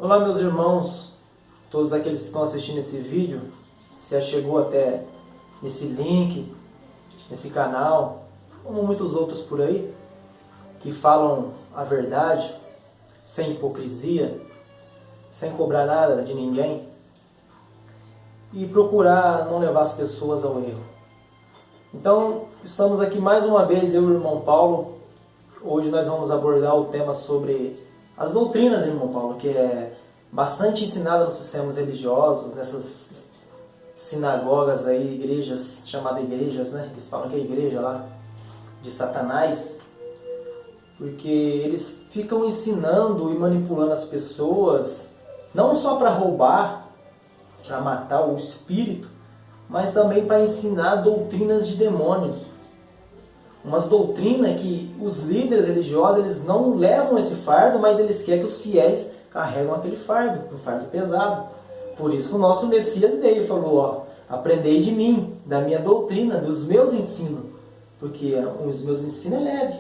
Olá, meus irmãos, todos aqueles que estão assistindo esse vídeo, se já chegou até esse link, nesse canal, como muitos outros por aí, que falam a verdade, sem hipocrisia, sem cobrar nada de ninguém, e procurar não levar as pessoas ao erro. Então, estamos aqui mais uma vez, eu e o irmão Paulo. Hoje nós vamos abordar o tema sobre as doutrinas, irmão Paulo, que é bastante ensinada nos sistemas religiosos, nessas sinagogas aí, igrejas, chamadas igrejas, né? Eles falam que é a igreja lá de Satanás, porque eles ficam ensinando e manipulando as pessoas, não só para roubar, para matar o espírito, mas também para ensinar doutrinas de demônios. Umas doutrinas que os líderes religiosos eles não levam esse fardo, mas eles querem que os fiéis carregam aquele fardo, um fardo pesado. Por isso que o nosso Messias veio e falou, ó, aprendei de mim, da minha doutrina, dos meus ensinos, porque os meus ensinos é leve,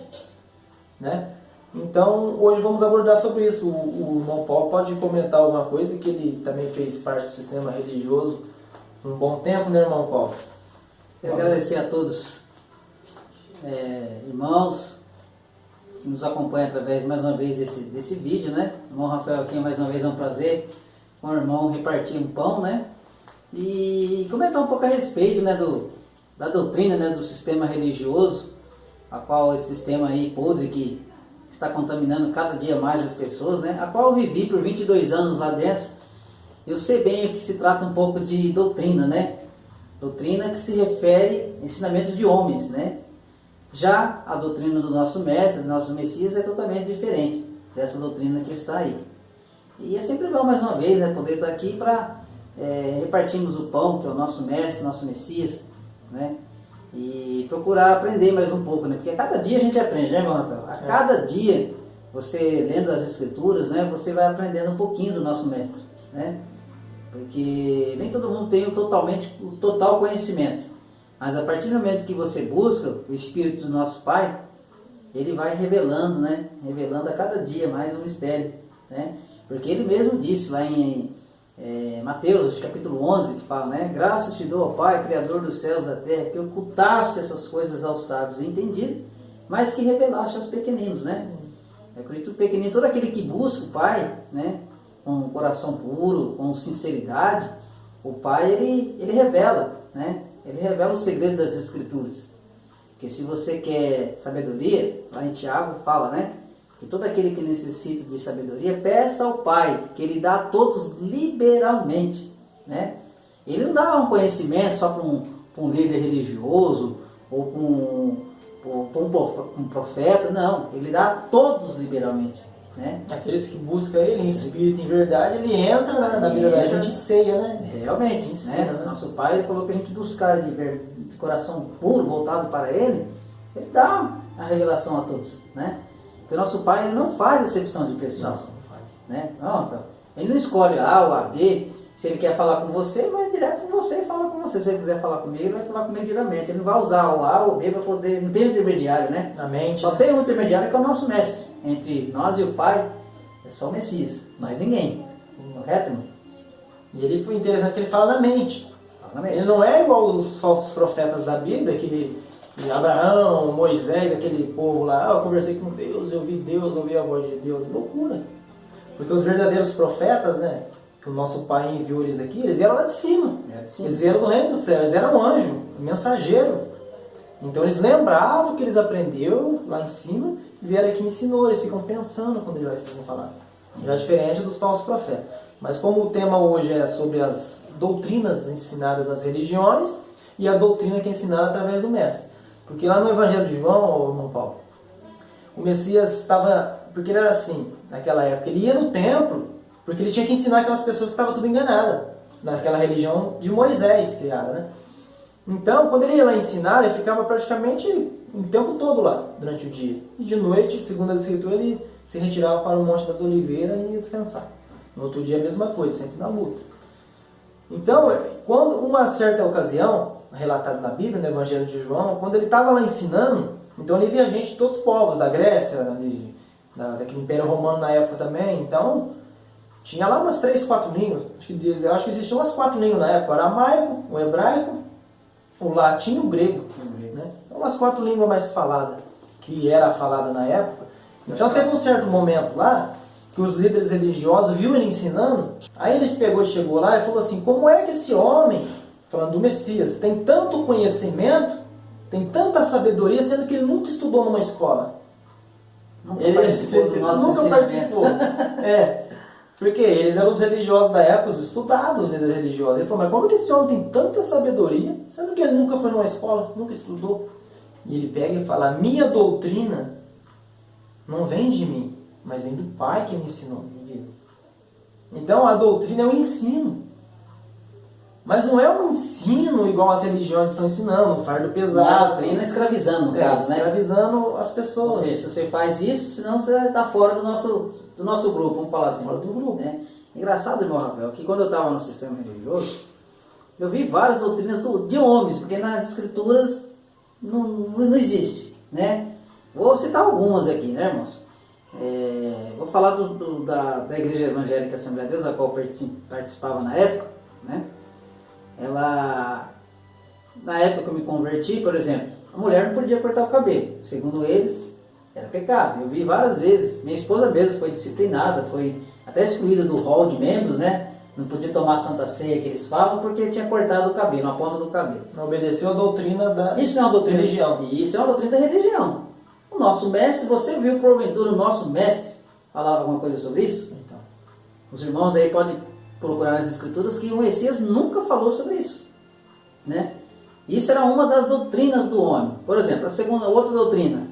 né? Então, hoje vamos abordar sobre isso. O irmão Paulo pode comentar alguma coisa, que ele também fez parte do sistema religioso um bom tempo, né, irmão Paulo? Quero agradecer a todos, irmãos, que nos acompanham através, mais uma vez, desse vídeo, né? Irmão Rafael aqui, mais uma vez, é um prazer com o irmão repartir um pão, né? E comentar um pouco a respeito, né, da doutrina, né, do sistema religioso, a qual esse sistema aí podre que está contaminando cada dia mais as pessoas, né? A qual eu vivi por 22 anos lá dentro. Eu sei bem o que se trata um pouco de doutrina, né? Doutrina que se refere a ensinamentos de homens, né? Já a doutrina do nosso mestre, do nosso Messias, é totalmente diferente dessa doutrina que está aí. E é sempre bom, mais uma vez, né, poder estar aqui para repartirmos o pão, que é o nosso mestre, nosso Messias, né? E procurar aprender mais um pouco, né? Porque a cada dia a gente aprende, né, irmão Rafael? A cada dia, você lendo as Escrituras, né, você vai aprendendo um pouquinho do nosso mestre, né? Porque nem todo mundo tem o total conhecimento. Mas a partir do momento que você busca o Espírito do nosso Pai, ele vai revelando, né? Revelando a cada dia mais um mistério, né? Porque ele mesmo disse lá em Mateus, capítulo 11, que fala, né? Graças te dou, ó Pai, Criador dos céus e da terra, que ocultaste essas coisas aos sábios e entendidos, mas que revelaste aos pequeninos, né? Acredito pequenino, todo aquele que busca o Pai, né? Com um coração puro, com sinceridade, o Pai, ele revela, né? Ele revela o segredo das Escrituras. Porque se você quer sabedoria, lá em Tiago fala, né? Que todo aquele que necessita de sabedoria, peça ao Pai, que Ele dá a todos liberalmente, né? Ele não dá um conhecimento só para um líder religioso, ou para um profeta, não. Ele dá a todos liberalmente, né? Aqueles que buscam Ele em espírito e em verdade, Ele entra na vida da gente e ceia, né? Realmente, ensina, né? Nosso Pai ele falou que a gente buscar de coração puro, voltado para Ele, Ele dá a revelação a todos, né? Porque o nosso Pai ele não faz exceção de pessoas. Não faz. Né? Não, ele não escolhe A ou A, B. Se ele quer falar com você, ele vai direto com você e fala com você. Se ele quiser falar comigo, ele vai falar comigo diretamente. Ele não vai usar o A ou o B para poder... Não tem intermediário, né? Na mente, só né? tem um intermediário que é o nosso mestre. Entre nós e o Pai, é só o Messias. Mais ninguém. Correto, irmão? E ele foi interessante que ele fala na mente. Fala na mente. Ele não é igual os falsos profetas da Bíblia, que Abraão, Moisés, aquele povo lá, eu conversei com Deus, eu ouvi a voz de Deus. Loucura. Porque os verdadeiros profetas, né, que o nosso Pai enviou eles aqui, eles vieram lá de cima. Eles vieram do reino do céu, eles eram anjo, mensageiro. Então eles lembravam o que eles aprenderam lá em cima e vieram aqui e ensinou. Eles ficam pensando quando eles vão falar. Já diferente dos falsos profetas. Mas como o tema hoje é sobre as doutrinas ensinadas nas religiões e a doutrina que é ensinada através do mestre. Porque lá no Evangelho de João, irmão Paulo, o Messias estava... Porque ele era assim, naquela época. Ele ia no templo porque ele tinha que ensinar aquelas pessoas que estavam tudo enganadas. Naquela religião de Moisés criada, né? Então, quando ele ia lá ensinar, ele ficava praticamente o tempo todo lá, durante o dia. E de noite, segundo a Escritura, ele se retirava para o Monte das Oliveiras e ia descansar. No outro dia a mesma coisa, sempre na luta. Então, quando uma certa ocasião, relatada na Bíblia, no Evangelho de João, quando ele estava lá ensinando, então ele via gente de todos os povos, da Grécia, daquele Império Romano na época também, então tinha lá umas 3, 4 línguas. Eu acho que existiam umas 4 línguas na época. O aramaico, o hebraico, o latim e o grego. Né? Então, umas 4 línguas mais faladas, que era falada na época. Então teve um certo momento lá, que os líderes religiosos viram ele ensinando, aí ele chegou lá e falou assim, como é que esse homem, falando do Messias, tem tanto conhecimento, tem tanta sabedoria, sendo que ele nunca estudou numa escola? Nunca participou. Porque eles eram os religiosos da época, os estudados, os líderes religiosos. Ele falou, mas como que esse homem tem tanta sabedoria, sendo que ele nunca foi numa escola, nunca estudou? E ele pega e fala, a minha doutrina não vem de mim, mas vem do Pai que me ensinou. Então a doutrina é um ensino. Mas não é um ensino igual as religiões estão ensinando, um fardo pesado. A doutrina escravizando, no caso, né? Escravizando as pessoas. Ou seja, se você faz isso, senão você está fora do nosso grupo, vamos falar assim. Fora do grupo. Né? Engraçado, irmão Rafael, que quando eu estava no sistema religioso, eu vi várias doutrinas de homens, porque nas escrituras não existe, né? Vou citar algumas aqui, né, irmãos? Vou falar da Igreja Evangélica Assembleia de Deus, a qual participava na época, né? Na época que eu me converti, por exemplo, a mulher não podia cortar o cabelo. Segundo eles, era pecado. Eu vi várias vezes. Minha esposa mesmo foi disciplinada, foi até excluída do hall de membros, né? Não podia tomar a Santa Ceia que eles falam porque tinha cortado o cabelo, a ponta do cabelo. Não obedeceu a doutrina da Isso não é uma doutrina religião. Isso é uma doutrina da religião. O nosso mestre, você viu porventura o nosso mestre falar alguma coisa sobre isso? Então, os irmãos aí podem procurar nas escrituras que o Messias nunca falou sobre isso, né? Isso era uma das doutrinas do homem. Por exemplo, outra doutrina,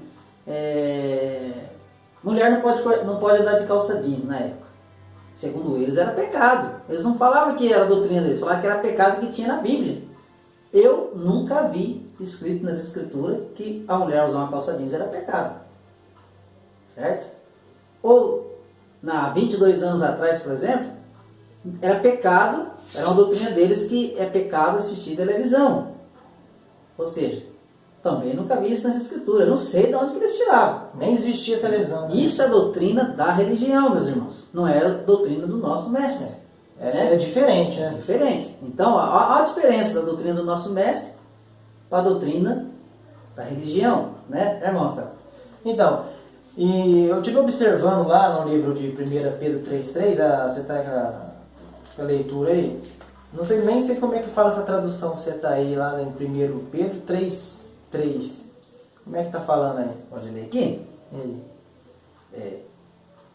mulher não pode andar de calça jeans na época. Segundo eles era pecado. Eles não falavam que era a doutrina deles, falavam que era pecado que tinha na Bíblia. Eu nunca vi escrito nas escrituras que a mulher usar uma calça jeans era pecado, certo? Ou, 22 anos atrás, por exemplo, era pecado, era uma doutrina deles que é pecado assistir televisão. Ou seja, também nunca vi isso nas escrituras. Eu não sei de onde que eles tiravam. nem existia televisão. Né? Isso é doutrina da religião, meus irmãos. Não é a doutrina do nosso mestre. Essa é diferente, né? Diferente. Então, a diferença da doutrina do nosso mestre para a doutrina da religião, né, irmão Rafael? Então, e eu estive observando lá no livro de 1 Pedro 3,3, você está com a leitura aí? Nem sei como é que fala essa tradução que você está aí lá em 1 Pedro 3,3. Como é que está falando aí? Pode ler aqui? Aí.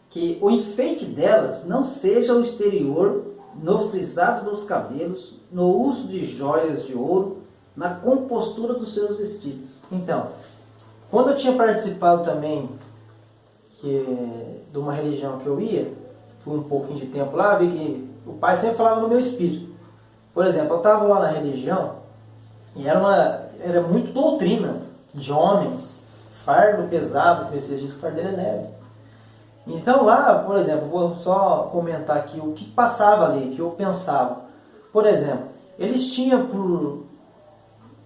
Que o enfeite delas não seja o exterior, no frisado dos cabelos, no uso de joias de ouro, na compostura dos seus vestidos. Então, quando eu tinha participado também de uma religião que eu ia, fui um pouquinho de tempo lá, vi que o pai sempre falava no meu espírito. Por exemplo, eu estava lá na religião e era muito doutrina de homens, fardo pesado, que vocês dizem que o fardo dele é leve. Então lá, por exemplo, vou só comentar aqui o que passava ali, que eu pensava. Por exemplo, eles tinham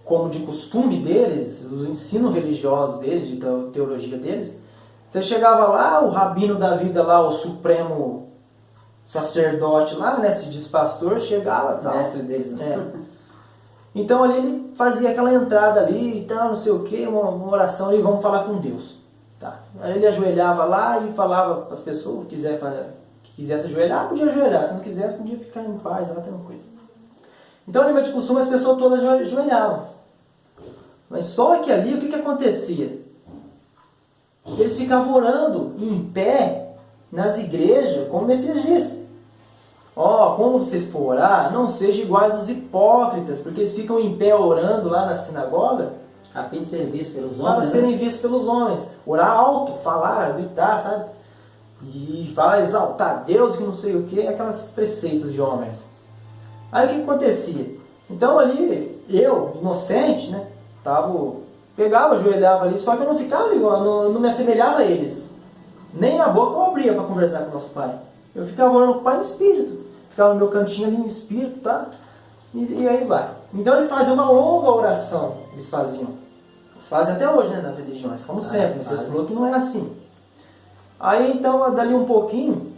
como de costume deles, o ensino religioso deles, de teologia deles, você chegava lá, o rabino da vida lá, o supremo sacerdote lá, né, se diz pastor, chegava e tal. Mestre deles, né? Então ali ele fazia aquela entrada ali e tal, não sei o que, uma oração ali, vamos falar com Deus. Tá. Aí ele ajoelhava lá e falava para as pessoas que quisesse ajoelhar, podia ajoelhar, se não quisesse, podia ficar em paz, lá tranquilo. Então, ali de costume, as pessoas todas ajoelhavam. Mas só que ali, o que acontecia? Eles ficavam orando em pé nas igrejas, como o Messias disse. Quando vocês for orar, não sejam iguais aos hipócritas, porque eles ficam em pé orando lá na sinagoga, a fim de serem vistos pelos para homens. serem vistos pelos homens. Orar alto, falar, gritar, sabe? E falar, exaltar Deus, que não sei o que, aquelas preceitos de homens. Aí o que acontecia? Então ali, eu, inocente, né? Pegava, ajoelhava ali, só que eu não ficava igual, não me assemelhava a eles. Nem a boca eu abria para conversar com o nosso pai. Eu ficava orando com o pai no espírito. Ficava no meu cantinho ali no espírito, tá? E aí vai. Então ele fazia uma longa oração, eles faziam. Eles fazem até hoje, né, nas religiões, como sempre. Vocês falou que não é assim. Aí então, dali um pouquinho,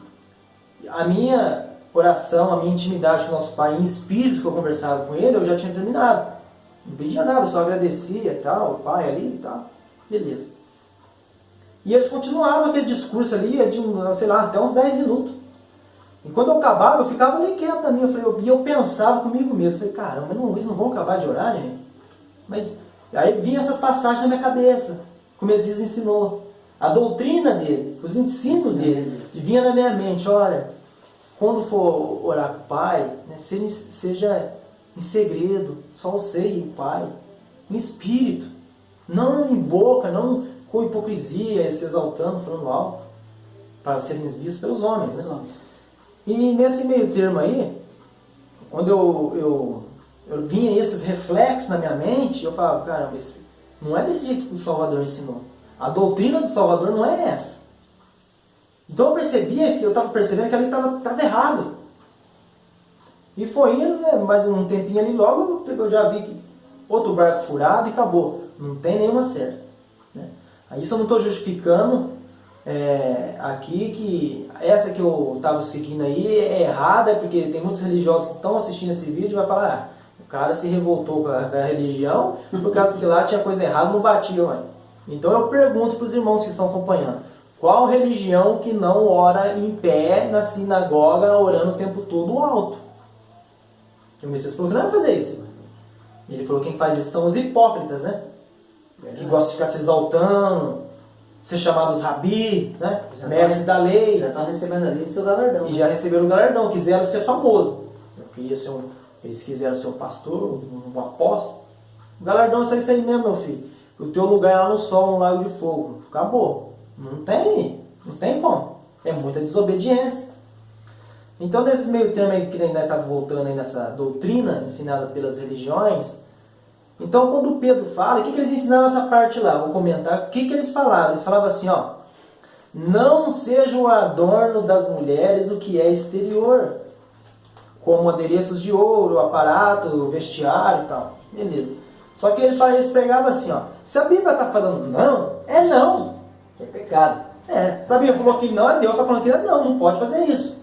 a minha oração, a minha intimidade com o nosso Pai, em espírito que eu conversava com Ele, eu já tinha terminado. Não pedia nada, eu só agradecia e tal, o Pai ali e tal. Beleza. E eles continuavam aquele discurso ali, de, sei lá, até uns 10 minutos. E quando eu acabava, eu ficava ali quieto na minha. E eu pensava comigo mesmo. Falei, caramba, eles não vão acabar de orar, gente? Mas aí vinha essas passagens na minha cabeça. Como Messias ensinou. A doutrina dele, os ensinos dele. E vinha na minha mente, olha, quando for orar com o Pai, né, seja em segredo, só você e o Pai. Em espírito. Não em boca, não com hipocrisia, se exaltando, falando alto. Para serem vistos pelos homens, né? E nesse meio termo aí, quando eu vinha esses reflexos na minha mente, eu falava, caramba, não é desse jeito que o Salvador ensinou. A doutrina do Salvador não é essa. Então eu percebia que eu estava percebendo que ali estava errado. E foi indo, né, mais um tempinho ali, logo eu já vi que outro barco furado e acabou. Não tem nenhuma certa. Né? Aí isso eu não estou justificando aqui que essa que eu estava seguindo aí é errada, porque tem muitos religiosos que estão assistindo esse vídeo e vai falar, o cara se revoltou com a religião, por causa que lá tinha coisa errada, não batia, mãe. Então eu pergunto para os irmãos que estão acompanhando, qual religião que não ora em pé na sinagoga, orando o tempo todo alto? E o Messias falou que não vai fazer isso. Ele falou que quem faz isso são os hipócritas, né? Que gostam de ficar se exaltando, ser chamados rabi, né? Mestres da lei. Já estão recebendo ali o seu galardão. E já receberam o galardão, quiseram ser famosos. Eles quiseram ser um pastor, um apóstolo. O galardão é isso aí mesmo, meu filho. O teu lugar é lá no sol, no lago de fogo. Acabou. Não tem como. É muita desobediência. Então, nesses meio termo aí que ainda estava voltando aí nessa doutrina ensinada pelas religiões, então quando o Pedro fala, o que eles ensinavam essa parte lá? Vou comentar. O que eles falavam? Eles falavam assim, ó, não seja o adorno das mulheres o que é exterior, como adereços de ouro, aparato, vestiário e tal. Beleza. Só que eles pregavam assim, ó, se a Bíblia está falando não, é não. É pecado. Se a Bíblia falou que não, é Deus está falando que é não pode fazer isso.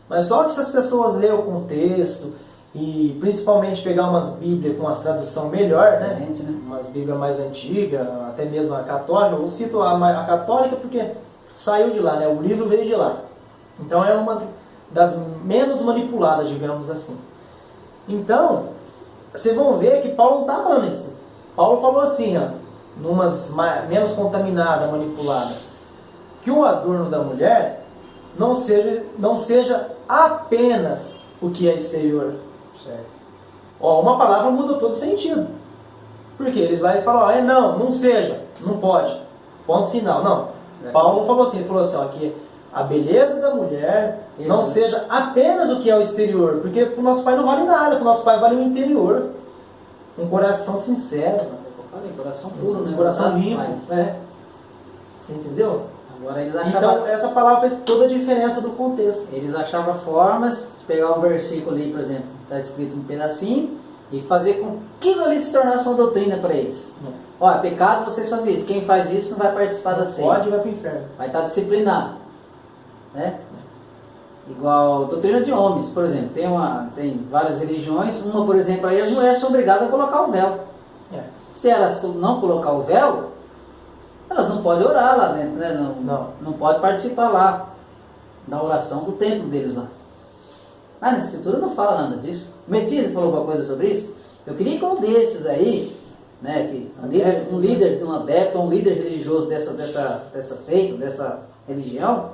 Mas só que se as pessoas lerem o contexto e principalmente pegar umas Bíblias com umas tradução melhor, né? Umas Bíblias mais antigas, até mesmo a católica, eu cito a católica porque saiu de lá, né? O livro veio de lá. Então é uma das menos manipuladas, digamos assim. Então, vocês vão ver que Paulo não está falando isso. Paulo falou assim, ó, numas menos contaminada, manipulada, que o adorno da mulher não seja apenas o que é exterior. Certo. Ó, uma palavra muda todo o sentido. Porque eles falam, não seja, não pode. Ponto final. Não. Paulo não falou assim, ele falou assim, ó, que a beleza da mulher não seja apenas o que é o exterior. Porque para o nosso Pai não vale nada, para o nosso Pai vale o interior. Um coração sincero. Eu falei, coração puro, né? Um coração limpo. Entendeu? Agora eles achavam... Então essa palavra fez toda a diferença do contexto. Eles achavam formas de pegar um versículo ali, por exemplo, está escrito um pedacinho, e fazer com que aquilo ali se tornasse uma doutrina para eles. Ó, pecado vocês fazem isso, quem faz isso não vai participar da ceia. Pode, vai para o inferno. Vai estar disciplinado. Né? Igual doutrina de homens, por exemplo, tem várias religiões, uma, por exemplo, aí as mulheres são obrigadas a colocar o véu. Se elas não colocar o véu, elas não podem orar lá dentro, né? Não podem participar lá da oração do templo deles lá. Mas na Escritura não fala nada disso. O Messias falou alguma coisa sobre isso? Eu queria que um desses aí, né, que um líder, um adepto, um líder religioso dessa seita, dessa religião,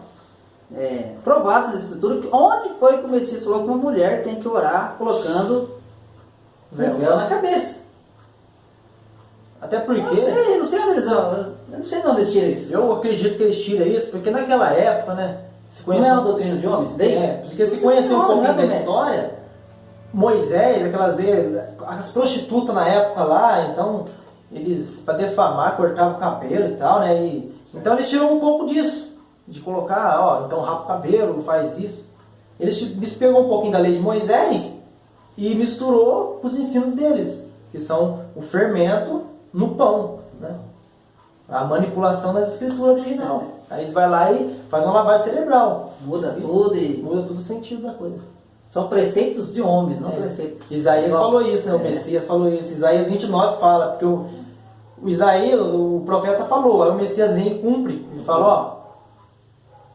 provasse na Escritura que onde foi que o Messias falou que uma mulher tem que orar colocando o véu na cabeça. Até porque... Eu não sei onde eles tiram isso. Eu acredito que eles tiram isso, porque naquela época, né? Não é uma doutrina de homens? Porque se conhecer um pouquinho da história, Moisés, as prostitutas na época lá, então, eles, para defamar, cortavam o cabelo e tal, né? Então eles tiram um pouco disso, de colocar, então rapa o cabelo, faz isso. Eles pegou um pouquinho da lei de Moisés e misturou com os ensinos deles, que são o fermento no pão, né? A manipulação das escrituras original. Aí eles vão lá e fazem uma lavagem cerebral. Muda tudo e... Muda todo o sentido da coisa. São preceitos de homens, não preceitos. Isaías falou isso, né? O Messias falou isso. Isaías 29 fala, porque o Isaías, o profeta falou, aí o Messias vem e cumpre. Ele fala, ó,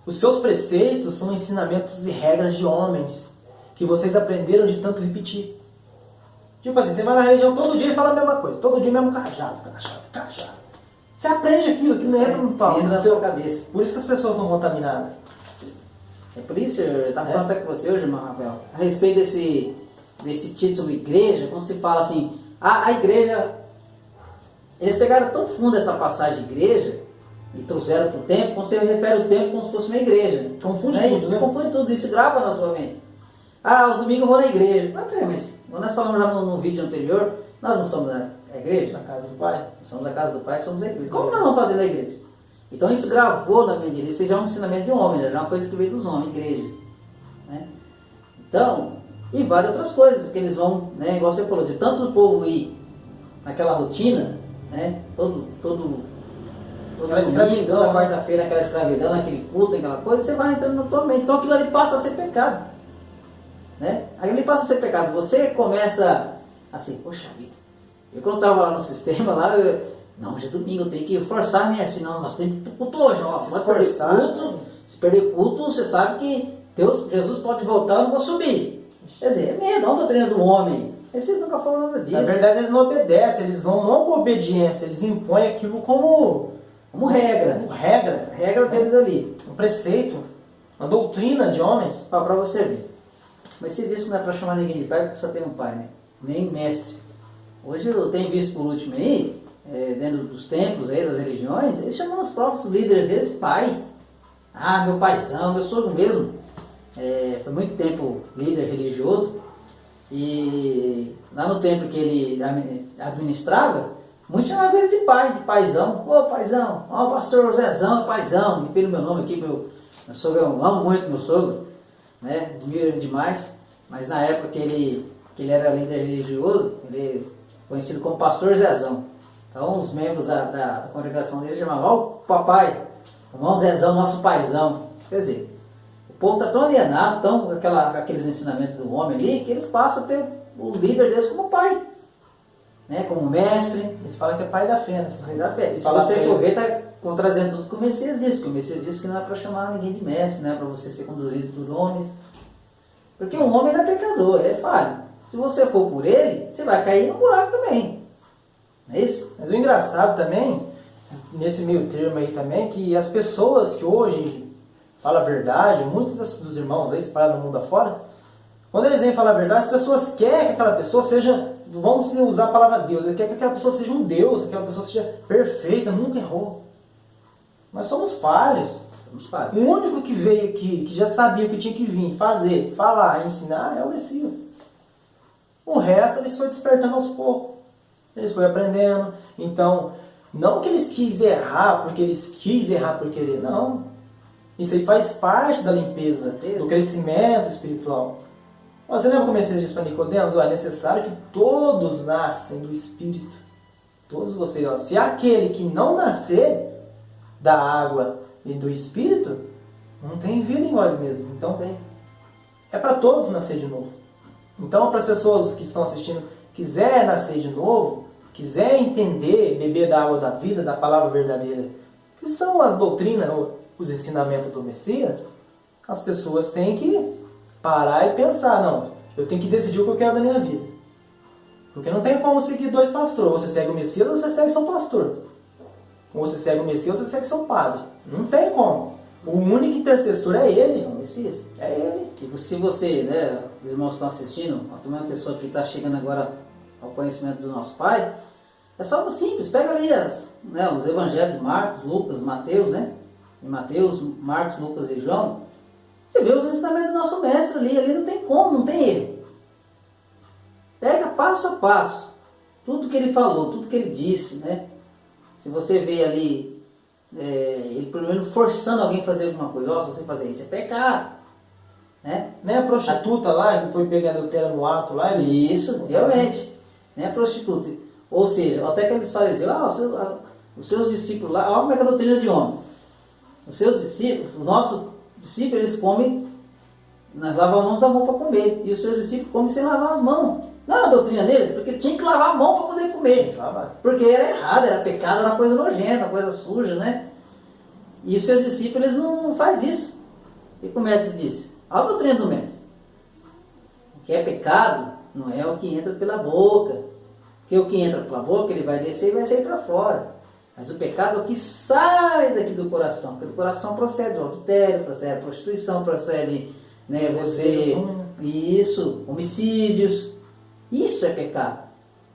os seus preceitos são ensinamentos e regras de homens que vocês aprenderam de tanto repetir. Tipo assim, você vai na religião todo dia e fala a mesma coisa. Todo dia mesmo cajado. Você aprende aquilo que não entra no toque. Entra na sua cabeça. Por isso que as pessoas estão contaminadas. É por isso, eu estava falando até com você hoje, irmão Rafael, a respeito desse título igreja, quando se fala assim, a igreja, eles pegaram tão fundo essa passagem de igreja e trouxeram para o tempo, quando você refere o tempo como se fosse uma igreja. Confunde tudo, isso, né? Confunde tudo, isso grava na sua mente. O domingo eu vou na igreja. Mas peraí, mas nós falamos já no vídeo anterior, nós não somos a igreja? Na casa do Pai. Nós somos a casa do Pai, somos a igreja. Como nós vamos fazer na igreja? Então isso gravou na minha vida, isso já é um ensinamento de homem, já é uma coisa que veio dos homens, igreja. Né? Então, e várias outras coisas que eles vão, né, igual você falou, de tanto o povo ir naquela rotina, né, todo domingo, toda quarta-feira, aquela escravidão, aquele culto, aquela coisa, você vai entrando na tua mente. Então aquilo ali passa a ser pecado. Né? Aí ele passa a ser pecado. Você começa assim, poxa vida, eu quando estava lá no sistema, lá, não, hoje é domingo, eu tenho que forçar a minha, senão nós temos que ir pro culto hoje, ó. Se perder culto, você sabe que Jesus pode voltar, eu não vou subir. Quer dizer, é medo, é uma doutrina do homem. Esses nunca falam nada disso. Na verdade, eles não obedecem, eles vão não com obediência, eles impõem aquilo como regra. Como regra. A regra deles ali. Um preceito, uma doutrina de homens. Para você ver. Mas se diz que não é para chamar ninguém de pai, porque só tem um pai, né? Nem mestre. Hoje eu tenho visto por último aí, dentro dos templos aí, das religiões, eles chamam os próprios líderes deles de pai. Meu paizão, meu sogro mesmo. Foi muito tempo líder religioso. E lá no tempo que ele administrava, muitos chamavam ele de pai, de paizão. Ô paizão, ó o pastor Zezão, paizão. E pelo meu nome aqui, meu sogro, eu amo muito meu sogro, né? Admiro ele demais. Mas na época que ele era líder religioso, ele conhecido como pastor Zezão. Então os membros da congregação dele chamavam, ó o papai, o irmão Zezão, nosso paizão. Quer dizer, o povo está tão alienado, aqueles ensinamentos do homem ali, que eles passam a ter o líder deles como pai, né? Como mestre. Eles falam que é pai da fé, né? Pai da fé. E se você for ver, está contradizendo tudo que o Messias disse, porque o Messias disse que não é para chamar ninguém de mestre, não é para você ser conduzido por homens. Porque um homem não é pecador, ele é falho. Se você for por ele, você vai cair no buraco também. Não é isso? Mas o engraçado também, nesse meio termo aí também, que as pessoas que hoje falam a verdade, muitos dos irmãos aí espalhados no mundo afora, quando eles vêm falar a verdade, as pessoas querem que aquela pessoa seja, vamos usar a palavra Deus, ele quer que aquela pessoa seja um Deus, que aquela pessoa seja perfeita, nunca errou. Nós somos falhos. O único que veio aqui, que já sabia o que tinha que vir, fazer, falar, ensinar, é o Messias. O resto eles foram despertando aos poucos. Eles foram aprendendo. Então, não que eles quis errar porque eles quis errar por querer, não. Isso aí faz parte da limpeza, do crescimento espiritual. Você lembra como eu disse para Nicodemos? É necessário que todos nascem do Espírito. Todos vocês. Ó, se aquele que não nascer da água e do Espírito, não tem vida em nós mesmos. Então, é para todos nascer de novo. Então, para as pessoas que estão assistindo, quiser nascer de novo, quiser entender, beber da água da vida, da palavra verdadeira, que são as doutrinas, os ensinamentos do Messias, as pessoas têm que parar e pensar, não, eu tenho que decidir o que eu quero da minha vida. Porque não tem como seguir dois pastores, ou você segue o Messias ou você segue seu pastor. Ou você segue o Messias ou você segue seu padre. Não tem como. O único intercessor é ele, o Messias. É ele. E se você, né, os irmãos que estão assistindo, uma pessoa que está chegando agora ao conhecimento do nosso Pai, é só simples, pega ali os evangelhos de Marcos, Lucas, Mateus, né? Em Mateus, Marcos, Lucas e João, e vê os ensinamentos do nosso mestre ali não tem como, não tem erro. Pega passo a passo, tudo que ele falou, tudo que ele disse, né? Se você vê ali, ele primeiro forçando alguém a fazer alguma coisa, se você fazer isso é pecado, né? Nem a prostituta lá, que foi pegar a adultério no ato lá. Isso, realmente, nem a prostituta. Ou seja, até que eles fariseus, Os seus discípulos lá, olha como é que é a doutrina de homem. Os seus discípulos, os nossos discípulos, eles comem, nós lavamos a mão para comer. E os seus discípulos comem sem lavar as mãos. Não era a doutrina deles, porque tinha que lavar a mão para poder comer. Porque era errado, era pecado, era uma coisa nojenta, uma coisa suja, né? E os seus discípulos, eles não fazem isso. E o mestre disse, olha a doutrina do mestre. O que é pecado não é o que entra pela boca. Porque o que entra pela boca, ele vai descer e vai sair para fora. Mas o pecado é o que sai daqui do coração. Porque do coração procede o adultério, procede a prostituição, procede, né, homicídios. Isso é pecado.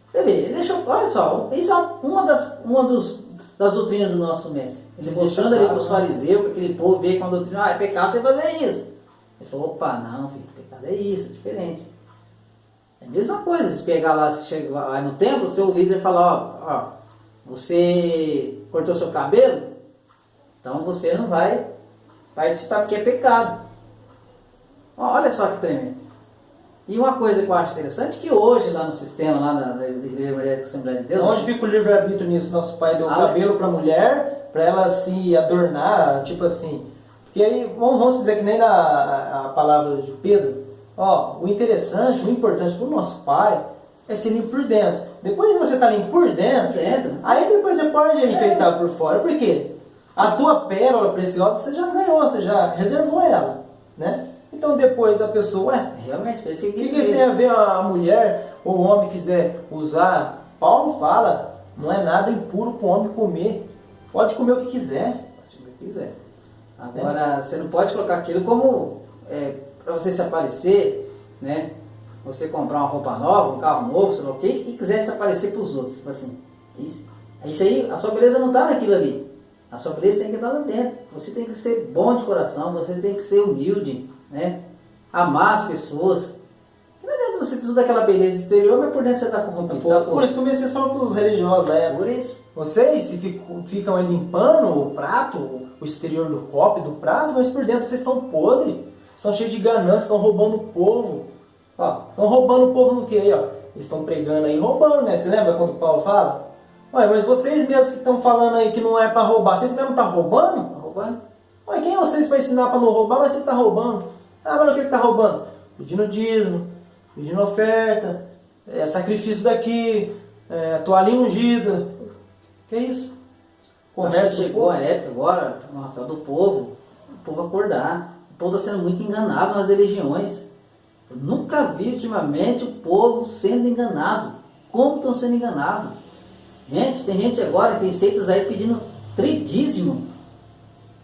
Você vê, olha só, isso é uma das doutrinas do nosso mestre. Ele mostrando ali para os fariseus, que aquele povo veio com a doutrina, é pecado você fazer isso. Ele falou, opa, não, filho, pecado é isso, é diferente. É a mesma coisa, se pegar lá, se chegar lá no templo, o seu líder falar, ó, você cortou seu cabelo, então você não vai participar porque é pecado. Olha só que tremendo. E uma coisa que eu acho interessante, que hoje lá no sistema, lá da Igreja Evangélica Assembleia de Deus... Onde fica o livre-arbítrio nisso? Nosso pai deu cabelo para a mulher, para ela se adornar, tipo assim... Porque aí, vamos dizer que nem a palavra de Pedro, ó, o interessante, o importante para o nosso pai é ser limpo por dentro. Depois que você está limpo por dentro, aí depois você pode enfeitar por fora. Por quê? A tua pérola preciosa você já ganhou, você já reservou ela, né? Então depois a pessoa, realmente, o que tem a ver a mulher ou o homem quiser usar? Paulo fala, não é nada impuro para o homem comer. Pode comer o que quiser. Pode comer o que quiser. Agora, você não pode colocar aquilo como para você se aparecer, né? Você comprar uma roupa nova, um carro novo, sei lá o que, e quiser se aparecer para os outros. Tipo assim, isso aí, a sua beleza não está naquilo ali. A sua beleza tem que estar lá dentro. Você tem que ser bom de coração, você tem que ser humilde, né? Amar as pessoas. Não adianta você precisar daquela beleza exterior, mas por dentro você está corrompido. Por isso que vocês falam para os religiosos, por isso. Vocês ficam aí limpando o prato, o exterior do copo e do prato, mas por dentro vocês estão podres, estão cheios de ganância, estão roubando o povo. Estão roubando o povo no que aí, ó? Eles estão pregando aí, roubando, né? Você lembra quando o Paulo fala? Ué, mas vocês mesmos que estão falando aí que não é para roubar, vocês mesmos estão roubando? Estão roubando? Ué, quem é vocês para ensinar para não roubar, mas vocês estão roubando? Mas o que está roubando? Pedindo dízimo, pedindo oferta, sacrifício daqui, toalhinha ungida. Que é isso? Conversa chegou a época agora, Rafael, do povo, o povo acordar. O povo está sendo muito enganado nas religiões. Eu nunca vi ultimamente o povo sendo enganado. Como estão sendo enganados? Gente, tem gente agora, tem seitas aí pedindo tridízimo,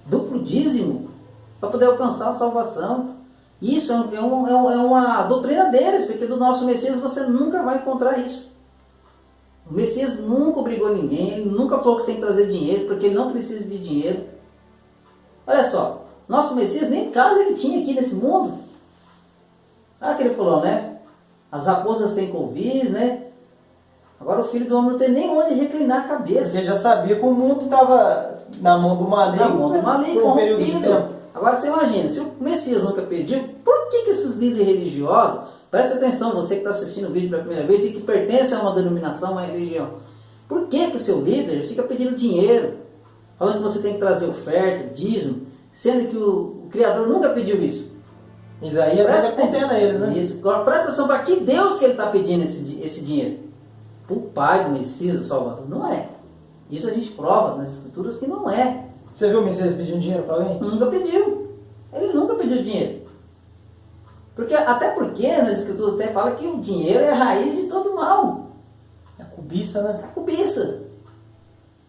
duplo dízimo, para poder alcançar a salvação. Isso é uma doutrina deles, porque do nosso Messias você nunca vai encontrar isso. O Messias nunca obrigou ninguém, ele nunca falou que você tem que trazer dinheiro, porque ele não precisa de dinheiro. Olha só, nosso Messias nem casa ele tinha aqui nesse mundo. Olha o que ele falou, né? As raposas têm covis, né? Agora o filho do homem não tem nem onde reclinar a cabeça. Você já sabia que o mundo estava na mão do maligno. Na mão do maligno, corrompido. Agora você imagina, se o Messias nunca pediu, por que esses líderes religiosos, presta atenção, você que está assistindo o vídeo pela primeira vez e que pertence a uma denominação, uma religião, por que o seu líder fica pedindo dinheiro, falando que você tem que trazer oferta, dízimo, sendo que o Criador nunca pediu isso? Isaías está contendo a eles, né? Isso. Agora presta atenção, para que Deus que ele está pedindo esse dinheiro? Para o Pai do Messias, do Salvador? Não é. Isso a gente prova nas Escrituras que não é. Você viu o Messias pedindo dinheiro para alguém? Nunca pediu. Ele nunca pediu dinheiro. Até porque nas Escrituras até fala que o dinheiro é a raiz de todo mal. A cobiça, né? A cobiça.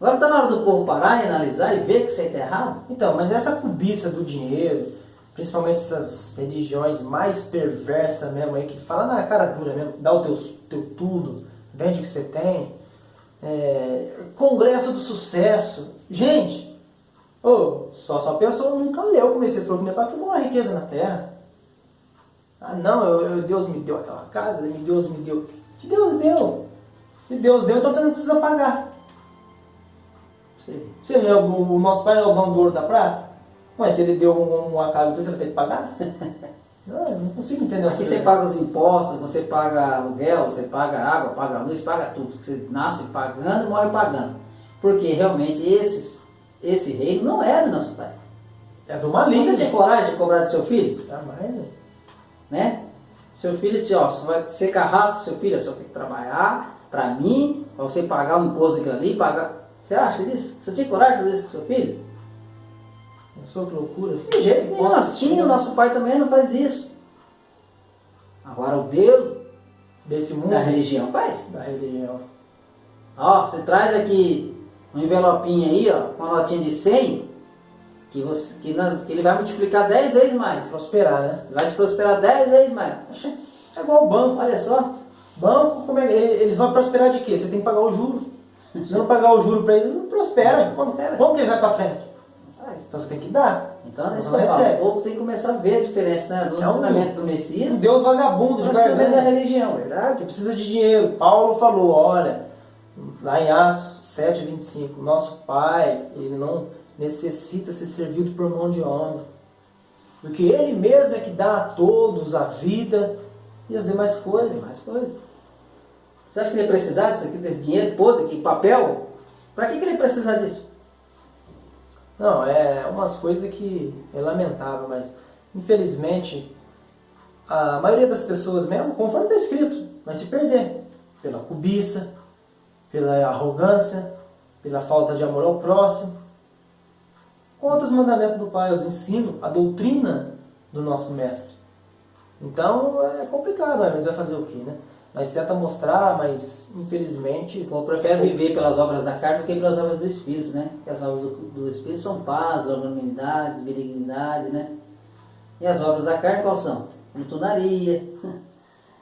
Agora está na hora do povo parar e analisar e ver que isso aí está errado. Então, mas essa cobiça do dinheiro, principalmente essas religiões mais perversas mesmo aí, que fala na cara dura mesmo, dá o teu tudo, vende o que você tem, Congresso do Sucesso. Gente, só a pessoa nunca leu como vocês falou que meu pai foi uma riqueza na terra. Ah não, Deus me deu aquela casa, Deus me deu. Que Deus deu? Se Deus deu, então você não precisa pagar. Você não é o nosso pai não é o dono do ouro da prata? Mas se ele deu uma casa, você vai ter que pagar? Não consigo entender. Aqui você paga os impostos, você paga aluguel, você paga água, paga luz, paga tudo. Você nasce pagando e morre pagando. Porque realmente esse reino não é do nosso pai. É do maligno. Você tinha coragem de cobrar do seu filho? Jamais, Né? Seu filho, você vai ser carrasco, seu filho, você vai ter que trabalhar para mim, para você pagar o imposto daquilo ali, pagar. Você acha disso? Você tinha coragem de fazer isso com seu filho? Pensou que loucura? De jeito nenhum, assim o nosso pai também não faz isso. Agora o Deus Desse mundo? da religião faz. Da religião. Ó, você traz aqui um envelopinho aí, ó, com uma notinha de 100, que ele vai multiplicar 10 vezes mais. Prosperar, né? Ele vai te prosperar 10 vezes mais. Oxe, É igual o banco. olha só. Banco, como é, eles vão prosperar de quê? Você tem que pagar o juro. Se você não pagar o juro para ele não prospera. Não prospera. Como que ele vai para frente? Então você tem que dar. Então, Senão isso você que eu não falo, o recebe. povo tem que começar a ver a diferença, né, do É um ensinamento do Messias Um Deus vagabundo, e de do ensinamento da verdade. religião, verdade? Que precisa de dinheiro. Paulo falou, olha, lá em Atos 7:25, nosso Pai, ele não necessita ser servido por mão de homem, porque ele mesmo é que dá a todos a vida e as demais Tem coisas. mais coisas. Você acha que ele ia precisar disso aqui, desse dinheiro podre aqui, papel? Pra que ele ia precisar disso? Não, é umas coisas que é lamentável, mas infelizmente a maioria das pessoas mesmo, conforme está escrito, vai se perder pela cobiça, pela arrogância, pela falta de amor ao próximo. Contra os mandamentos do Pai, os ensinos, a doutrina do nosso mestre. Então é complicado, mas vai fazer o quê, né? Nós tenta mostrar, mas infelizmente O povo prefere viver pelas obras da carne do que pelas obras do Espírito, né? Porque as obras do Espírito são paz, longanimidade, benignidade, né? E as obras da carne quais são? Glutonaria,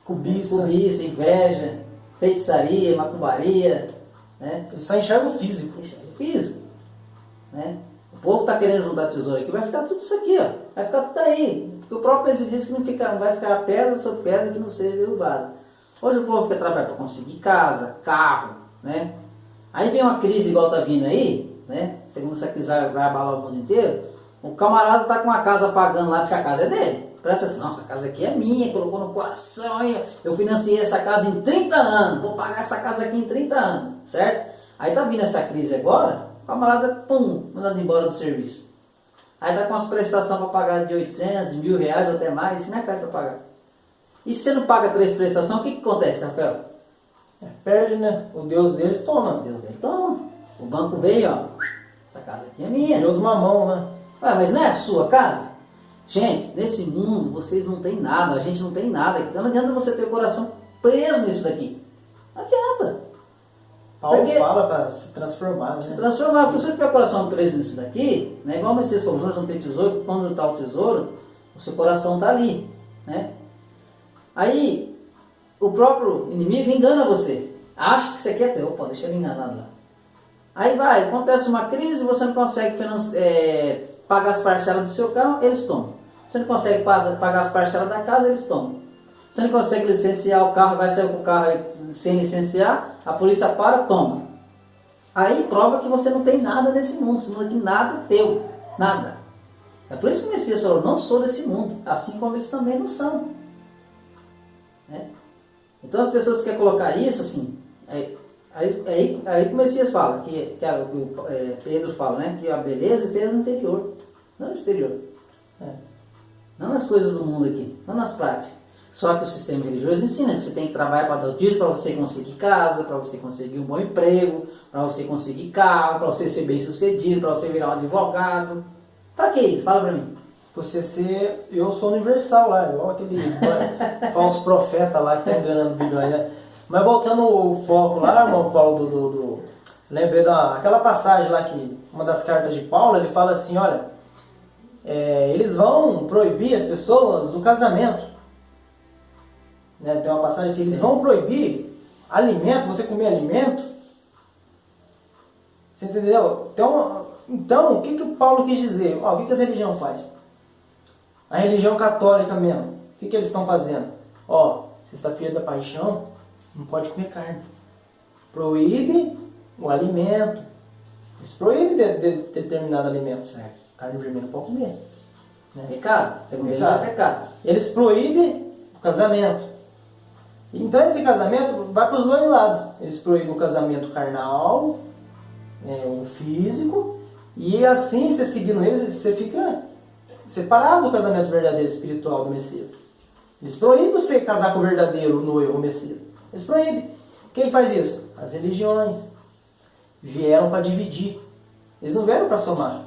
cobiça, inveja, feitiçaria, macumbaria, né? ele só enxerga o físico. Isso é o físico, né? O povo está querendo juntar tesouro aqui, vai ficar tudo isso aqui, ó. Vai ficar tudo aí. Porque o próprio Messias disse que não vai ficar pedra sobre pedra que não seja derrubada. Hoje o povo fica trabalhando para conseguir casa, carro, né? Aí vem uma crise igual tá vindo aí, né? Segundo essa crise vai abalar o mundo inteiro. O camarada tá com uma casa pagando lá, diz que a casa é dele. Presta atenção, nossa, a casa aqui é minha, colocou no coração aí, eu financiei essa casa em 30 anos, vou pagar essa casa aqui em 30 anos, certo? Aí tá vindo essa crise agora, o camarada, pum, mandando embora do serviço. Aí tá com as prestações para pagar de 800, de R$1.000 até mais, não é casa para pagar. E se você não paga 3 prestações, o que acontece, Rafael? Perde, né? O Deus deles toma. Deus dele toma. O banco veio, ó. Essa casa aqui é minha. Deus mamão, né? Ué, mas não é a sua casa? Gente, nesse mundo vocês não têm nada, a gente não tem nada. Então não adianta você ter o coração preso nisso daqui. Não adianta. Paulo Porque fala para se transformar, né? se transformar, porque se você tiver o coração preso nisso daqui, né, igual vocês falaram, nós não tem tesouro, quando está o tesouro, o seu coração está ali, né? Aí, o próprio inimigo engana você. Acha que você quer ter. Opa, deixa ele enganado lá. Aí vai, acontece uma crise, você não consegue pagar as parcelas do seu carro, eles tomam. Você não consegue pagar as parcelas da casa, eles tomam. Você não consegue licenciar o carro, vai sair com o carro sem licenciar, a polícia para, toma. Aí prova que você não tem nada nesse mundo, esse mundo aqui nada é teu, nada. É por isso que o Messias falou, não sou desse mundo, assim como eles também não são. Né? Então as pessoas querem colocar isso assim, aí que o Messias fala, Pedro fala, né, que a beleza esteja no interior, não no exterior. Não nas coisas do mundo aqui, não nas práticas. Só que o sistema religioso ensina que você tem que trabalhar para dar o dízimo para você conseguir casa, para você conseguir um bom emprego, para você conseguir carro, para você ser bem sucedido, para você virar um advogado. Para que isso? Fala para mim. Você ser, eu sou universal lá, igual aquele falso profeta lá que tá enganando bilhões, né? Mas voltando ao foco lá, irmão Paulo, lembrei daquela passagem lá que, uma das cartas de Paulo, ele fala assim, olha, eles vão proibir as pessoas do casamento. Né? Tem uma passagem assim, eles vão proibir alimento, você comer alimento. Você entendeu? Então, o que o Paulo quis dizer? O que a religião faz? A religião católica mesmo, o que eles estão fazendo? Sexta-feira da paixão, não pode comer carne. Proíbe o alimento. Eles proíbem determinado alimento, certo? Carne vermelha não pode comer. Né? Pecado. Segundo eles é pecado. Eles proíbem o casamento. Então esse casamento vai para os dois lados. Eles proíbem o casamento carnal o físico, e assim, você seguindo eles, você fica separado do casamento verdadeiro espiritual do Messias. Eles proíbem você casar com o verdadeiro noivo, o Messias. Eles proíbem. Quem faz isso? As religiões. Vieram para dividir. Eles não vieram para somar.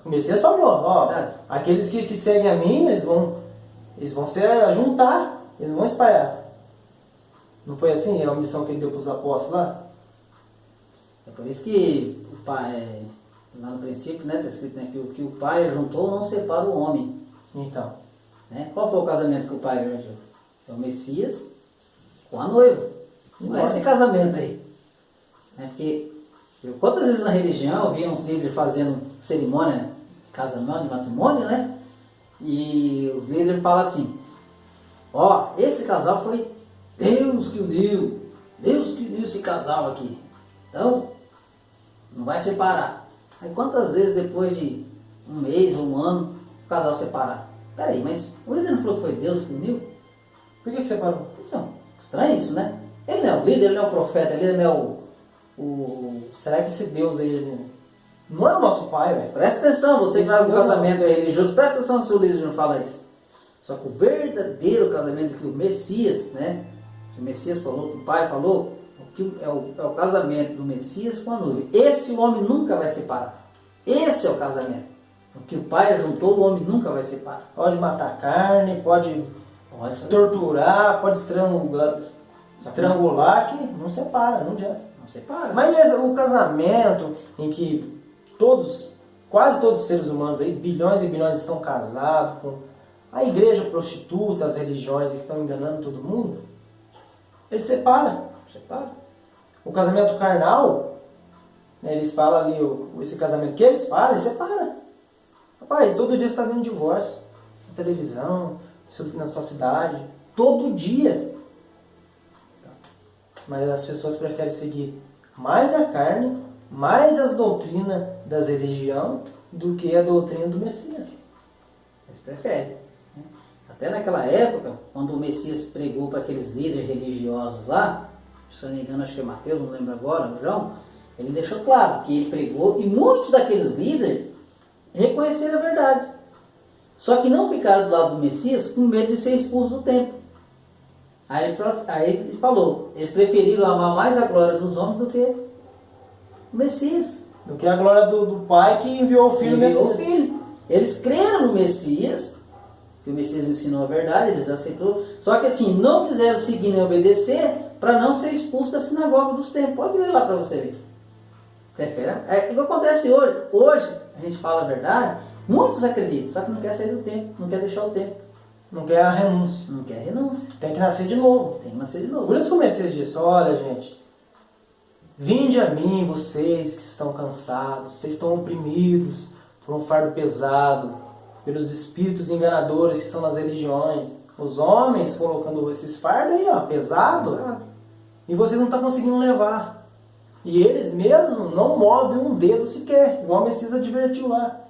O Messias falou, ó, aqueles que seguem a mim, eles vão se juntar, eles vão espalhar. Não foi assim? É a missão que ele deu para os apóstolos lá? É por isso que o pai, lá no princípio, né, está escrito, né, que o pai juntou não separa o homem. Então. Né? Qual foi o casamento que o pai arranjou? É o Messias com a noiva. Não é esse casamento aí. Né? Porque quantas vezes na religião eu via uns líderes fazendo cerimônia de casamento, de matrimônio, né? E os líderes falam assim, ó, esse casal foi Deus que uniu esse casal aqui. Então, não vai separar. Aí quantas vezes depois de um mês ou um ano, o casal separar? Peraí, mas o líder não falou que foi Deus que uniu? Por que separou? Então, estranho isso, né? Ele não é o líder, ele não é o profeta, ele não é o... Será que esse Deus aí não é o nosso pai, velho? Presta atenção, você que vai no casamento religioso, presta atenção se o líder não fala isso. Só que o verdadeiro casamento que o Messias, né? Que o Messias falou, que o pai falou, que é o casamento do Messias com a noiva. Esse o homem nunca vai separar. Esse é o casamento. O que o pai juntou, o homem nunca vai separar. Pode matar carne, pode torturar, pode estrangular, que não separa, não adianta. Não separa. Mas o casamento em que quase todos os seres humanos aí, bilhões e bilhões estão casados, com a igreja prostituta, as religiões que estão enganando todo mundo, ele separa. O casamento carnal, né, eles falam ali, esse casamento que eles fazem, separa. Rapaz, todo dia você está vendo divórcio, na televisão, na sua cidade, todo dia. Mas as pessoas preferem seguir mais a carne, mais as doutrinas das religiões, do que a doutrina do Messias. Eles preferem. Até naquela época, quando o Messias pregou para aqueles líderes religiosos lá, se não me engano, acho que é Mateus, não lembro agora, João, ele deixou claro que ele pregou e muitos daqueles líderes reconheceram a verdade. Só que não ficaram do lado do Messias com medo de ser expulso do templo. Aí ele falou, eles preferiram amar mais a glória dos homens do que o Messias. Do que a glória do Pai que enviou o Filho. Eles creram no Messias, que o Messias ensinou a verdade, eles aceitaram. Só que assim, não quiseram seguir nem obedecer para não ser expulso da sinagoga dos templos. Pode ler lá para você ver. Prefere. É o que acontece hoje. Hoje, a gente fala a verdade, muitos acreditam, só que não quer sair do templo, não quer deixar o templo. Não quer a renúncia. Não quer a renúncia. Tem que nascer de novo. Tem que nascer de novo. Por isso que o Messias disse, olha gente, vinde a mim vocês que estão cansados, vocês estão oprimidos por um fardo pesado, pelos espíritos enganadores que estão nas religiões. Os homens colocando esses fardos aí, ó, pesado, e vocês não estão conseguindo levar. E eles mesmos não movem um dedo sequer. O homem precisa advertir lá.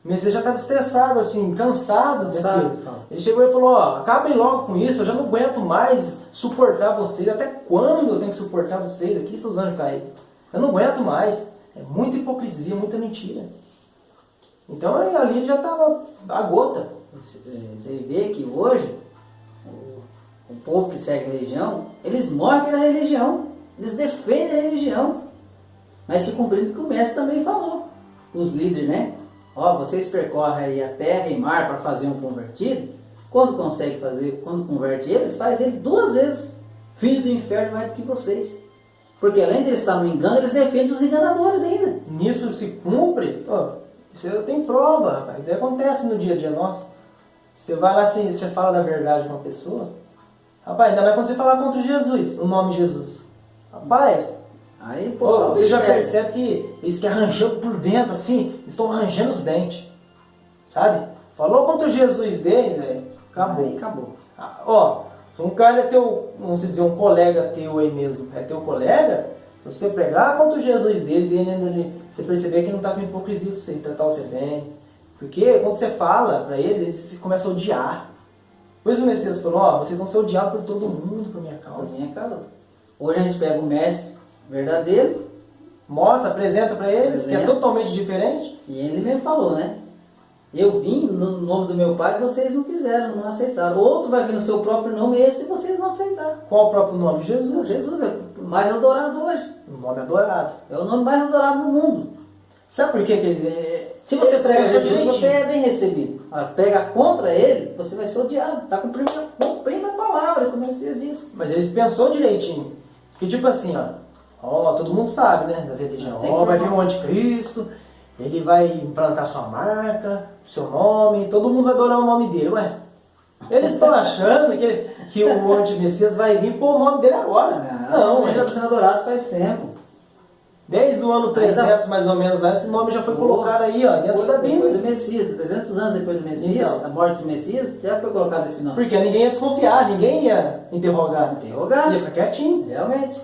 O Messias já estava estressado, assim, cansado daquilo. Ele chegou e falou, ó, acabem logo com isso, eu já não aguento mais suportar vocês. Até quando eu tenho que suportar vocês aqui, seus anjos caídos? Eu não aguento mais. É muita hipocrisia, muita mentira. Então ali ele já estava a gota. Você vê que hoje, o povo que segue a religião, eles morrem pela religião. Eles defendem a religião. Mas se cumprindo o que o mestre também falou. Os líderes, né? Ó, vocês percorrem aí a terra e mar para fazer um convertido. Quando consegue fazer, quando converte eles, faz ele 2 vezes filho do inferno mais do que vocês. Porque além de eles estar no engano, eles defendem os enganadores ainda. Nisso se cumpre, isso eu tenho prova, rapaz. Isso acontece no dia a dia nosso. Você vai lá, assim, você fala da verdade com uma pessoa, rapaz, ainda mais quando você falar contra Jesus, o nome Jesus. Rapaz, aí, você já percebe que eles que arranjando por dentro, assim, estão arranjando os dentes. Sabe? Falou contra o Jesus deles, velho, acabou. Aí acabou. Um cara é teu, vamos dizer, um colega teu aí mesmo, é teu colega, você pregar contra o Jesus deles e você perceber que não está com hipocrisia, você tratar você bem. Porque quando você fala para eles, você começa a odiar. Por isso o Messias falou, vocês vão ser odiados por todo mundo por minha causa. Por minha causa. Hoje a gente pega o mestre verdadeiro mostra, apresenta para eles, que é Apresenta. totalmente diferente. E ele mesmo falou, né? Eu vim no nome do meu pai e vocês não quiseram, não aceitaram. Outro vai vir no seu próprio nome esse e vocês vão aceitar. Qual o próprio nome? Jesus. Jesus é o mais adorado hoje. O nome adorado. É o nome mais adorado do mundo. Sabe por que eles... Se você eles prega pregam Jesus, direitinho? você é bem recebido. Agora, pega contra ele, você vai ser odiado. Está cumprindo a palavra, como vocês disse. Mas eles pensou direitinho. Porque tipo assim, ó, todo mundo sabe, né, das religiões. Mas tem que Ó, vai vir formar. um anticristo, ele vai implantar sua marca, seu nome, todo mundo vai adorar o nome dele. Ué, eles estão achando que o anti-messias vai vir pôr o nome dele agora. Não, ele já gente. está sendo adorado faz tempo. Desde o ano 300, mais ou menos, lá, esse nome já foi colocado aí, ó, dentro da Depois Bíblia. do Messias, 300 anos depois do Messias, Então. a morte do Messias, já foi colocado esse nome. Porque ninguém ia desconfiar, ninguém ia interrogar. Interrogar. Ia ficar quietinho. Realmente.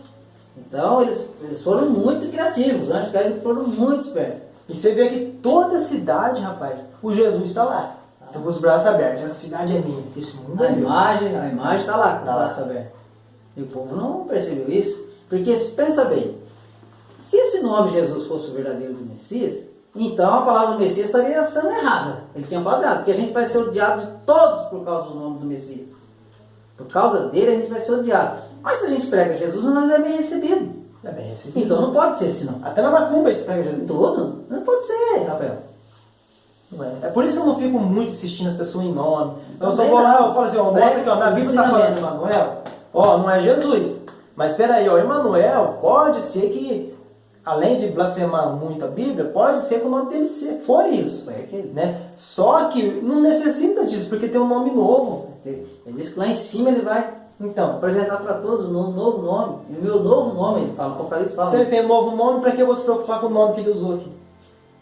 Então, eles foram muito criativos, os anjos caídos foram muito espertos. E você vê que toda cidade, rapaz, o Jesus está lá. Então, com os braços abertos. Essa cidade é minha. Esse mundo A é meu. imagem está lá, com Tá os lá. braços abertos. E o povo não percebeu isso. Porque, pensa bem, se esse nome Jesus fosse o verdadeiro do Messias, então a palavra do Messias estaria sendo errada. Ele tinha falado errado, porque a gente vai ser odiado de todos por causa do nome do Messias. Por causa dele a gente vai ser odiado. Mas se a gente prega Jesus, nós é bem recebido. É bem recebido. Então não pode ser esse nome. Até na macumba eles pregam Jesus. Todo? Não pode ser, Rafael. Não é. É por isso que eu não fico muito assistindo as pessoas em nome. Então eu só Também vou lá, não. eu falo assim, ó, mostra aqui, ó, na Bíblia está falando de Emanuel. Ó, não é Jesus. Mas espera aí, ó, Emanuel, pode ser que, além de blasfemar muito a Bíblia, pode ser que o nome dele foi isso. É aquele. Né? Só que não necessita disso, porque tem um nome novo. Ele diz que lá em cima ele vai Então, apresentar para todos um novo nome. E o meu novo nome, ele fala, o Apocalipse fala. se ele tem um novo nome, para que eu vou se preocupar com o nome que ele usou aqui?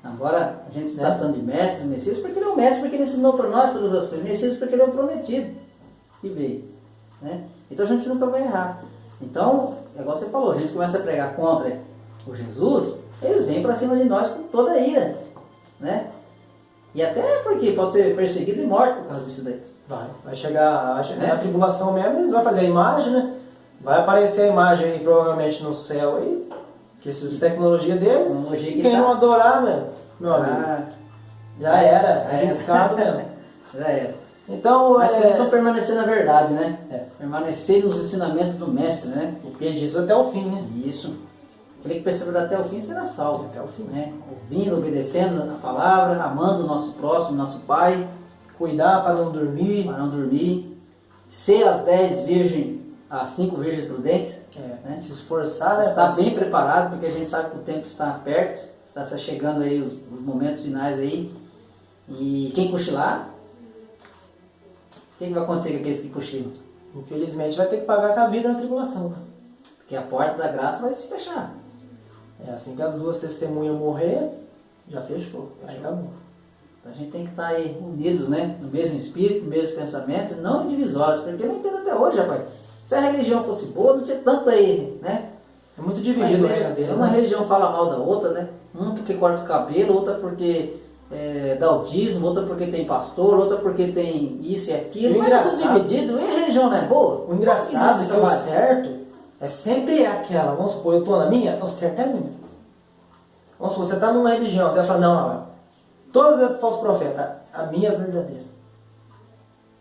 Agora, a gente se tratando de mestre, do Messias, porque ele é o mestre, porque ele ensinou para nós todas as coisas. Messias, porque ele é o prometido que veio. Né? Então a gente nunca vai errar. Então, igual você falou, a gente começa a pregar contra o Jesus, eles vêm para cima de nós com toda a ira. Né? E até porque pode ser perseguido e morto por causa disso daí. Vai chegar a tribulação mesmo, eles vão fazer a imagem, né? Vai aparecer a imagem aí, provavelmente no céu aí, que essas tecnologias deles, Tecnologia que e quem tá. não adorar, meu amigo, já era, arriscado mesmo. Já era. Então, Mas por isso permanecer na verdade, né? É. Permanecer nos ensinamentos do mestre, né? porque disso até o fim, né? Isso. Aquele que perseverar até o fim será salvo. Até o fim. Né? Ouvindo, obedecendo a palavra, amando o nosso próximo, nosso pai, Cuidar para não dormir. para não dormir. Ser as 10 virgens, as 5 virgens prudentes. Né? Se esforçar, né? Estar pra bem se- preparado, porque a gente sabe que o tempo está perto, está se chegando aí os momentos finais aí. E quem cochilar, o que vai acontecer com aqueles que cochilam? Infelizmente vai ter que pagar com a vida na tribulação. Né? Porque a porta da graça vai se fechar. É assim que as duas testemunhas morrer, já fechou. Aí acabou. Então a gente tem que estar aí unidos, né? No mesmo espírito, no mesmo pensamento, não indivisórios, porque eu não entendo até hoje, rapaz. Se a religião fosse boa, não tinha tanto aí, né? É muito dividido a regra deles. Uma né? religião fala mal da outra, né? Um porque corta o cabelo, outra porque dá autismo, outra porque tem pastor, outra porque tem isso e aquilo. E o Mas é tudo engraçado- dividido, e a religião não é boa? O engraçado é que o Como certo é sempre aquela. Vamos supor, eu estou na minha, o certo é a minha. Vamos supor, você está numa religião, você vai falar, não, ó, todos esses falsos profetas, a minha é verdadeira.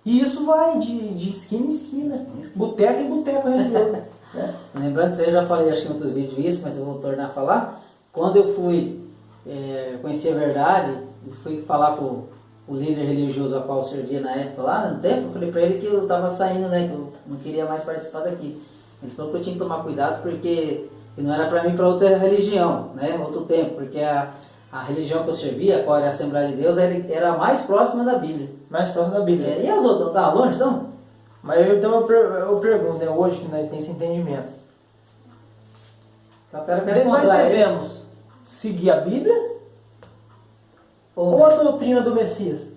E isso vai de esquina em esquina, boteco em boteco religioso. Né? Lembrando que eu já falei, acho que em outros vídeos isso, mas eu vou tornar a falar. Quando eu fui conhecer a verdade, e fui falar com o líder religioso a qual eu servia na época lá, no tempo, eu falei para ele que eu estava saindo, né, que eu não queria mais participar daqui. Ele falou que eu tinha que tomar cuidado porque não era para mim para outra religião, né, outro tempo, porque a religião que eu servia, qual era a Assembleia de Deus, era a mais próxima da Bíblia. Mais próximo da Bíblia. E as outras, não estavam longe, então? Mas então eu pergunto, né, hoje que nós temos esse entendimento. Eu quero Nós encontrar ele. devemos seguir a Bíblia Ou ou a doutrina do Messias?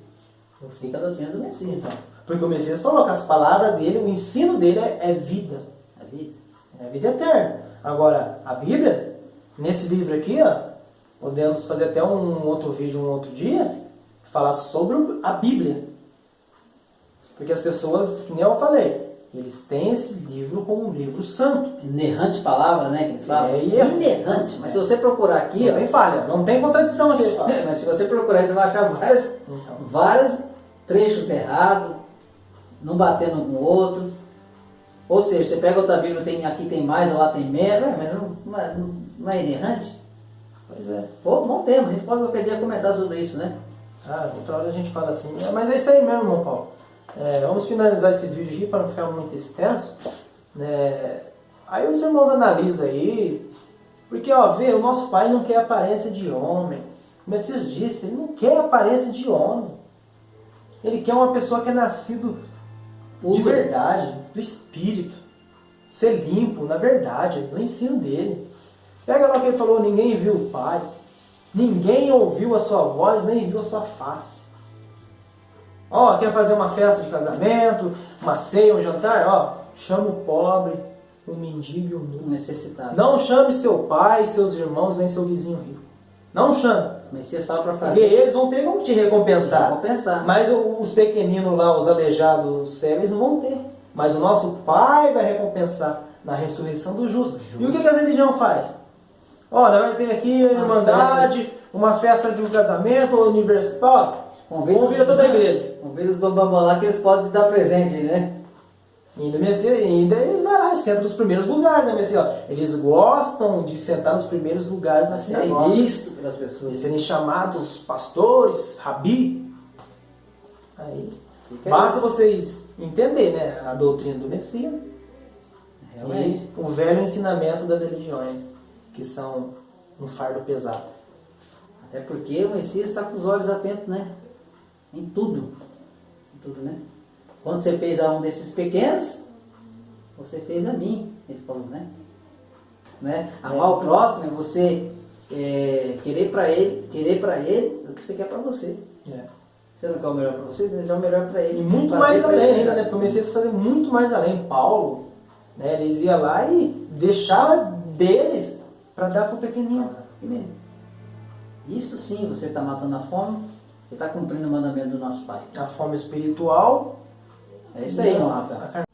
não fica a doutrina do Messias, ó. Porque o Messias falou que as palavras dele, o ensino dele é vida. A vida. É vida eterna. Agora, a Bíblia, nesse livro aqui, ó, podemos fazer até um outro vídeo, um outro dia, falar sobre a Bíblia. Porque as pessoas, que nem eu falei, Eles têm esse livro como um livro santo. Inerrante palavra, né? Que eles falam. Inerrante. Mas se você procurar aqui, não tem falha, não tem contradição aqui. Mas se você procurar, você vai achar vários trechos errados, não batendo um com o outro. Ou seja, você pega outra Bíblia, aqui tem mais, lá tem menos, mas não é inerrante? Pois é. Pô, bom tema, a gente pode qualquer dia comentar sobre isso, né? Outra hora a gente fala assim, mas é isso aí mesmo, irmão Paulo. Vamos finalizar esse vídeo aqui para não ficar muito extenso. Aí os irmãos analisam aí, porque o nosso pai não quer aparência de homens. O Messias disse, ele não quer aparência de homem. Ele quer uma pessoa que é nascido de verdade, do Espírito. Ser limpo, na verdade, no ensino dele. Pega lá que ele falou, ninguém viu o Pai. Ninguém ouviu a sua voz, nem viu a sua face. Quer fazer uma festa de casamento, uma ceia, um jantar? Chama o pobre, o mendigo e o nu. Necessitado. Não chame seu pai, seus irmãos, nem seu vizinho rico. Não chame. O Messias fala para fazer. Porque eles vão ter como te recompensar. Mas os pequeninos lá, os aleijados cegos, eles não vão ter. Mas o nosso Pai vai recompensar na ressurreição do justo. E o que a religião faz? Nós vamos ter aqui a irmandade, uma festa de um casamento, um aniversário. Convida toda a igreja. Convida os bambambam lá que eles podem dar presente, né? Ainda eles vão lá, sentam nos primeiros lugares, né, Messias? Eles gostam de sentar nos primeiros lugares na sinagoga. Visto pelas pessoas. De serem chamados pastores, rabi. Aí, basta vocês entenderem, né, a doutrina do Messias. Realmente. E o velho ensinamento das religiões, que são um fardo pesado. Até porque o Messias está com os olhos atentos, né? Em tudo. Em tudo, né? Quando você fez a um desses pequenos, você fez a mim, ele falou, né? Amar o próximo é você querer para ele o que você quer para você. Você não quer o melhor para você, desejar o melhor para ele. E muito mais além ainda, né? Porque o Messias fazer muito mais além. Paulo, né? Eles iam lá e deixava deles para dar para o pequenininho. Isso sim, você está matando a fome e está cumprindo o mandamento do nosso Pai. A fome espiritual. É isso aí, irmão Rafael.